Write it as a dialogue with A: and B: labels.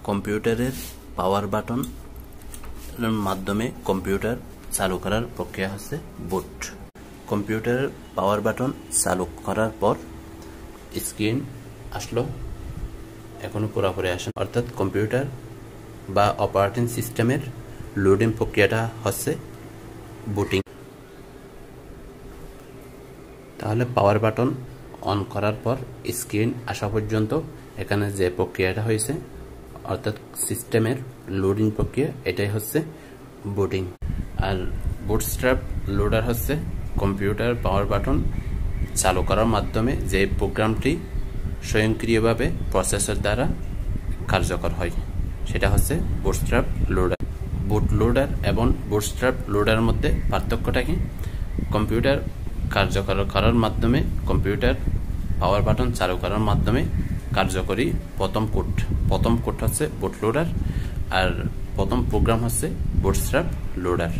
A: কম্পিউটারের power button মাধ্যমে computer চালু করার প্রক্রিয়া হচ্ছে বুট। কম্পিউটারের পাওয়ার বাটন চালু করার পর স্ক্রিন আসলো, এখনো পুরোপুরি আসে, অর্থাৎ কম্পিউটার বা অপারেটিং সিস্টেমের লোডিং প্রক্রিয়াটা হচ্ছে বুটিং। তাহলে পাওয়ার বাটন অন করার পর স্ক্রিন আসা পর্যন্ত এখানে যে প্রক্রিয়াটা হয়েছে অর্থাৎ সিস্টেমের লোডিং প্রক্রিয়া, এটাই হচ্ছে বুটিং। আর বুটস্ট্র্যাপ লোডার হচ্ছে কম্পিউটার পাওয়ার বাটন চালু করার মাধ্যমে যে প্রোগ্রামটি স্বয়ংক্রিয়ভাবে প্রসেসর দ্বারা কার্যকর হয়, সেটা হচ্ছে বুটস্ট্র্যাপ লোডার। বুট লোডার এবং বুটস্ট্র্যাপ লোডারের মধ্যে পার্থক্যটা কি? কম্পিউটার কার্যকর করার মাধ্যমে, কম্পিউটার পাওয়ার বাটন চালু করার মাধ্যমে কার্যকরী প্রথম কোড হচ্ছে বুট লোডার, আর প্রথম প্রোগ্রাম হচ্ছে বুটস্ট্র্যাপ লোডার।